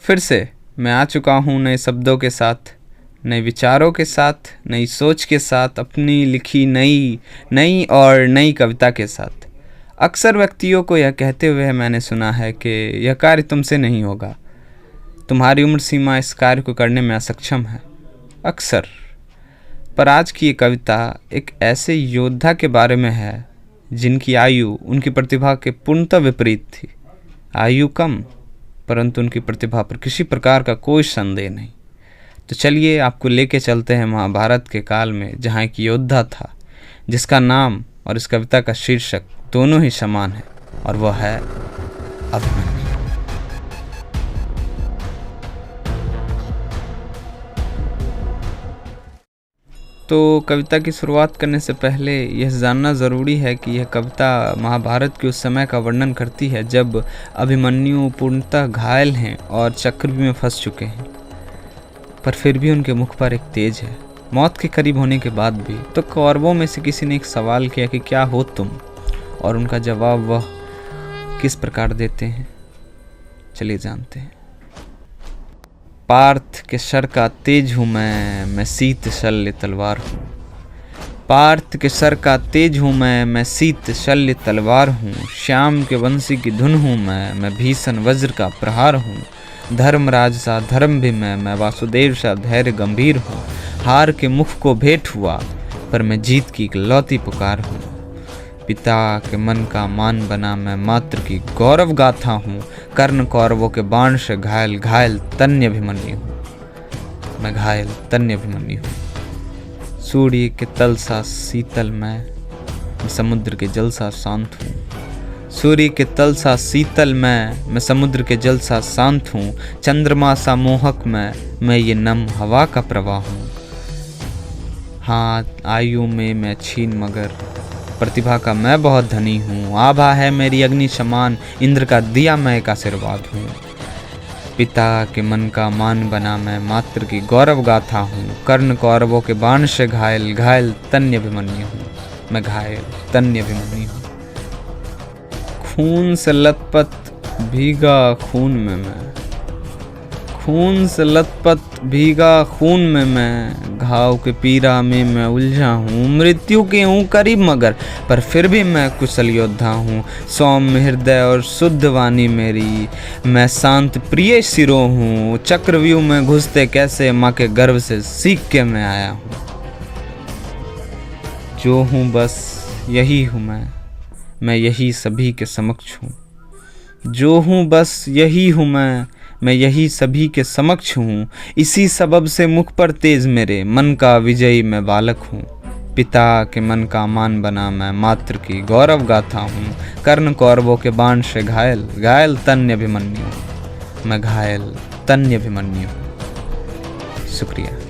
फिर से मैं आ चुका हूँ नए शब्दों के साथ, नए विचारों के साथ, नई सोच के साथ, अपनी लिखी नई कविता के साथ। अक्सर व्यक्तियों को यह कहते हुए मैंने सुना है कि यह कार्य तुमसे नहीं होगा, तुम्हारी उम्र सीमा इस कार्य को करने में असक्षम है। अक्सर। पर आज की ये कविता एक ऐसे योद्धा के बारे में है जिनकी आयु उनकी प्रतिभा के पूर्णतः विपरीत थी। आयु कम, परंतु उनकी प्रतिभा पर किसी प्रकार का कोई संदेह नहीं। तो चलिए आपको लेके चलते हैं महाभारत के काल में, जहाँ एक योद्धा था जिसका नाम और इस कविता का शीर्षक दोनों ही समान है, और वह है अभिमन्यु। तो कविता की शुरुआत करने से पहले यह जानना ज़रूरी है कि यह कविता महाभारत के उस समय का वर्णन करती है जब अभिमन्यु पूर्णतः घायल हैं और चक्रव्यूह में फंस चुके हैं, पर फिर भी उनके मुख पर एक तेज है। मौत के करीब होने के बाद भी। तो कौरवों में से किसी ने एक सवाल किया कि क्या हो तुम, और उनका जवाब वह किस प्रकार देते हैं, चलिए जानते हैं। पार्थ के सर का तेज हूँ मैं शीत शल्य तलवार हूँ। पार्थ के सर का तेज हूँ मैं शीत शल्य तलवार हूँ। श्याम के वंशी की धुन हूँ मैं भीषण वज्र का प्रहार हूँ। धर्मराज सा धर्म भी मैं वासुदेव सा धैर्य गंभीर हूँ। हार के मुख को भेंट हुआ, पर मैं जीत की इकलौती पुकार हूँ। पिता के मन का मान बना मैं मात्र की गौरव गाथा हूँ। कर्ण कौरवों के बाण से घायल घायल तन्य अभिमन्यु हूँ। मैं घायल तन्य अभिमन्यु हूँ। सूर्य के तल सा शीतल मैं समुद्र के जल सा शांत हूँ। सूर्य के तल सा शीतल मैं समुद्र के जल सा शांत हूँ। चंद्रमा सा मोहक मैं ये नम हवा का प्रवाह हूँ। हाँ आयु में मैं छीन मगर प्रतिभा का मैं बहुत धनी हूँ। आभा है मेरी अग्नि समान, इंद्र का दिया मैं एक आशीर्वाद हूँ। पिता के मन का मान बना मैं मात्र की गौरव गाथा हूँ। कर्ण कौरवों के बाण से घायल घायल तन्य अभिमन्यु हूँ। मैं घायल तन्य अभिमन्यु हूँ। खून से लथपथ भीगा खून में मैं, खून से लथपथ भीगा खून में मैं। घाव के पीरा में मैं उलझा हूँ। मृत्यु के हूँ करीब मगर, पर फिर भी मैं कुशल योद्धा हूँ। सौम्य हृदय और शुद्ध वाणी मेरी, मैं शांत प्रिय सिरो हूँ। चक्रव्यूह में घुसते कैसे माँ के गर्भ से सीख के मैं आया हूँ। जो हूँ बस यही हूँ मैं यही सभी के समक्ष हूँ। जो हूँ बस यही हूँ मैं यही सभी के समक्ष हूँ। इसी सबब से मुख पर तेज मेरे, मन का विजयी मैं बालक हूँ। पिता के मन का मान बना मैं मात्र की गौरव गाथा हूँ। कर्ण कौरवों के बाण से घायल घायल तन्य अभिमन्यु। मैं घायल तन्य अभिमन्यु। शुक्रिया।